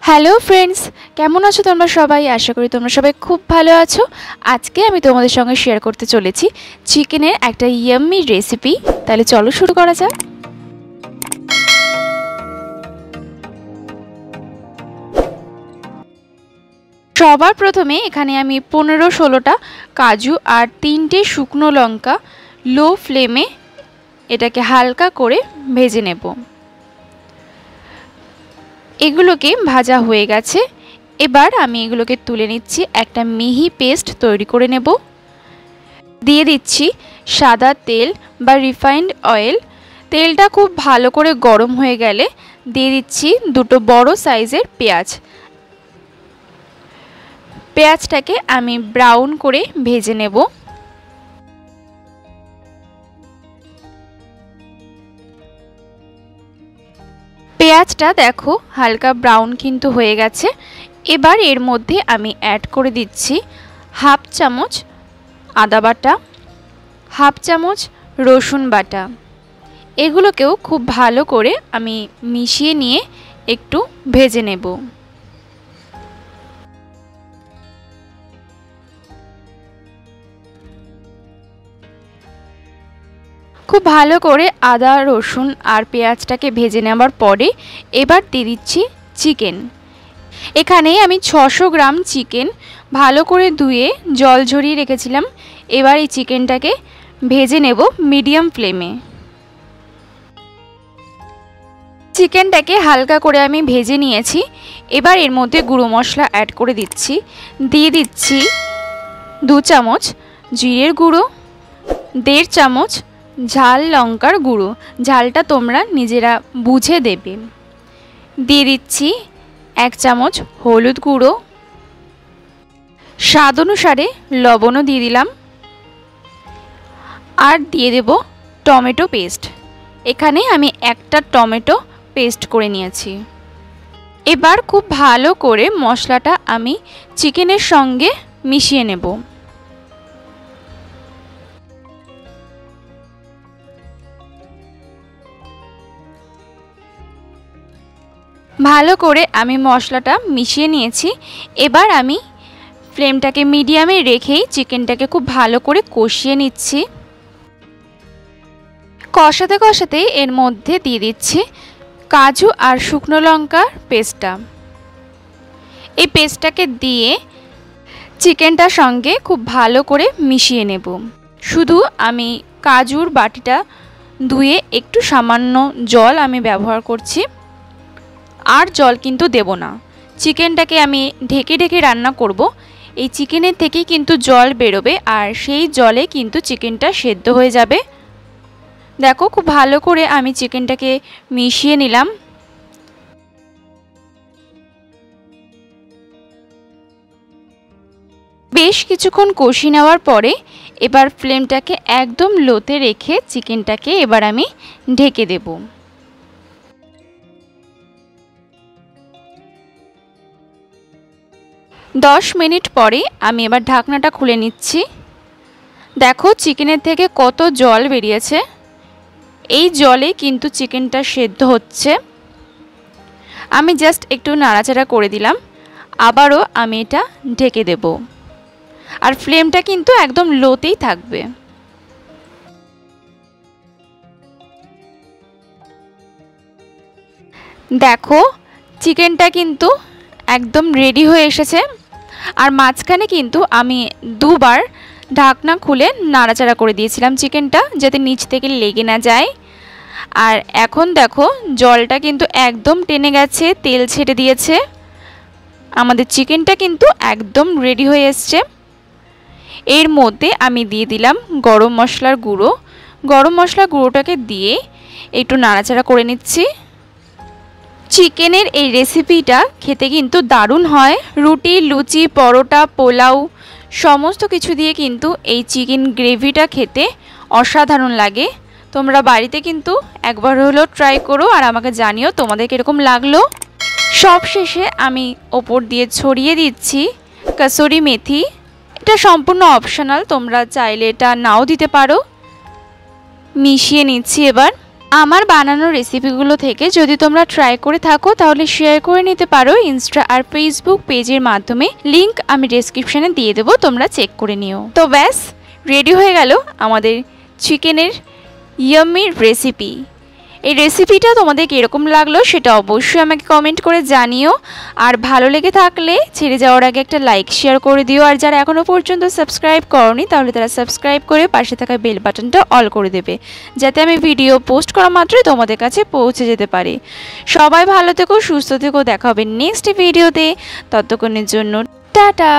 Hello friends, কেমন আছো তোমরা সবাই? আশা করি তোমরা সবাই খুব ভালো আছো। আজকে আমি তোমাদের সঙ্গে শেয়ার করতে চলেছি চিকেনের একটা ইয়াম্মি রেসিপি। তাহলে চলো শুরু করা যাক। সবার প্রথমে এখানে আমি 15-16টা কাজু আর 3টে শুকনো লঙ্কা লো ফ্লেমে এটাকে হালকা করে ভেজে নেব। এগুলোকে ভাজা হয়ে গেছে। এবার আমি এগুলোকে তুলে নিচ্ছি, একটা মিহি পেস্ট তৈরি করে নেব। দিয়ে দিচ্ছি সাদা তেল বা রিফাইন্ড অয়েল। তেলটা খুব ভালো করে গরম হয়ে গেলে দিয়ে দিচ্ছি দুটো বড় সাইজের পেঁয়াজ। পেঁয়াজটাকে আমি ব্রাউন করে ভেজে নেব। পেঁয়াজটা দেখো হালকা ব্রাউন কিন্তু হয়ে গেছে। এবার এর মধ্যে আমি অ্যাড করে দিচ্ছি হাফ চামচ আদা বাটা, হাফ চামচ রসুন বাটা। এগুলোকেও খুব ভালো করে আমি মিশিয়ে নিয়ে একটু ভেজে নেব। খুব ভালো করে আদা রসুন আর পেঁয়াজটাকে ভেজে নেওয়ার পরে এবার দিয়ে দিচ্ছি চিকেন। এখানে আমি 600 গ্রাম চিকেন ভালো করে ধুয়ে জল ঝরিয়ে রেখেছিলাম। এবার এই চিকেনটাকে ভেজে নেব মিডিয়াম ফ্লেমে। চিকেনটাকে হালকা করে আমি ভেজে নিয়েছি। এবার এর মধ্যে গুঁড়ো মশলা অ্যাড করে দিচ্ছি। দিয়ে দিচ্ছি 2 চামচ জিরের গুঁড়ো, 1.5 চামচ ঝাল লঙ্কার গুঁড়ো। ঝালটা তোমরা নিজেরা বুঝে দেবে। দিয়ে দিচ্ছি 1 চামচ হলুদ গুঁড়ো, স্বাদ অনুসারে লবণও দিয়ে দিলাম। আর দিয়ে দেব টমেটো পেস্ট। এখানে আমি একটা টমেটো পেস্ট করে নিয়েছি। এবার খুব ভালো করে মশলাটা আমি চিকেনের সঙ্গে মিশিয়ে নেব। ভালো করে আমি মশলাটা মিশিয়ে নিয়েছি। এবার আমি ফ্লেমটাকে মিডিয়ামে রেখেই চিকেনটাকে খুব ভালো করে কষিয়ে নিচ্ছি। কষাতে কষাতে এর মধ্যে দিয়ে দিচ্ছি কাজু আর শুকনো লঙ্কার পেস্টটা। এই পেস্টটাকে দিয়ে চিকেনটার সঙ্গে খুব ভালো করে মিশিয়ে নেব। শুধু আমি কাজুর বাটিটা ধুয়ে একটু সামান্য জল আমি ব্যবহার করছি, আর জল কিন্তু দেব না। চিকেনটাকে আমি ঢেকে ঢেকে রান্না করব। এই চিকেনের থেকেই কিন্তু জল বেরোবে, আর সেই জলে কিন্তু চিকেনটা সেদ্ধ হয়ে যাবে। দেখো খুব ভালো করে আমি চিকেনটাকে মিশিয়ে নিলাম। বেশ কিছুক্ষণ কষিয়ে নেওয়ার পরে এবার ফ্লেমটাকে একদম লোতে রেখে চিকেনটাকে এবার আমি ঢেকে দেব। 10 মিনিট পরে আমি এবার ঢাকনাটা খুলে নিচ্ছি। দেখো চিকেনের থেকে কত জল বেরিয়েছে। এই জলে কিন্তু চিকেনটা সেদ্ধ হচ্ছে। আমি জাস্ট একটু নাড়াচাড়া করে দিলাম। আবারও আমি এটা ঢেকে দেব, আর ফ্লেমটা কিন্তু একদম লোতেই থাকবে। দেখো চিকেনটা কিন্তু একদম রেডি হয়ে এসেছে। আর মাঝখানে কিন্তু আমি দুবার ঢাকনা খুলে নাড়াচাড়া করে দিয়েছিলাম চিকেনটা, যাতে নিচ থেকে লেগে না যায়। আর এখন দেখো জলটা কিন্তু একদম টেনে গেছে, তেল ছেড়ে দিয়েছে। আমাদের চিকেনটা কিন্তু একদম রেডি হয়ে এসছে। এর মধ্যে আমি দিয়ে দিলাম গরম মশলার গুঁড়ো। গরম মশলার গুঁড়োটাকে দিয়ে একটু নাড়াচাড়া করে নিচ্ছি। চিকেনের এই রেসিপিটা খেতে কিন্তু দারুণ হয়। রুটি, লুচি, পরোটা, পোলাও সমস্ত কিছু দিয়ে কিন্তু এই চিকেন গ্রেভিটা খেতে অসাধারণ লাগে। তোমরা বাড়িতে কিন্তু একবার হলেও ট্রাই করো, আর আমাকে জানিও তোমাদের কীরকম লাগলো। সব শেষে আমি ওপর দিয়ে ছড়িয়ে দিচ্ছি কসুরি মেথি। এটা সম্পূর্ণ অপশনাল, তোমরা চাইলে এটা নাও দিতে পারো। মিশিয়ে নিচ্ছি এবার। আমার বানানো রেসিপিগুলো থেকে যদি তোমরা ট্রাই করে থাকো তাহলে শেয়ার করে নিতে পারো ইনস্টা আর ফেসবুক পেজের মাধ্যমে। লিংক আমি ডেসক্রিপশনে দিয়ে দেবো, তোমরা চেক করে নিও। তো ব্যাস রেডি হয়ে গেল আমাদের চিকেনের ইয়াম্মি রেসিপি। এই রেসিপিটা তোমাদের কীরকম লাগলো সেটা অবশ্যই আমাকে কমেন্ট করে জানিও। আর ভালো লেগে থাকলে ছেড়ে যাওয়ার আগে একটা লাইক শেয়ার করে দিও। আর যারা এখনও পর্যন্ত সাবস্ক্রাইব করনি তাহলে তারা সাবস্ক্রাইব করে পাশে থাকা বেল বাটনটা অল করে দেবে, যাতে আমি ভিডিও পোস্ট করা মাত্রই তোমাদের কাছে পৌঁছে যেতে পারে। সবাই ভালো থেকো, সুস্থ থেকো, দেখা হবে নেক্সট ভিডিওতে। ততক্ষণের জন্য টাটা।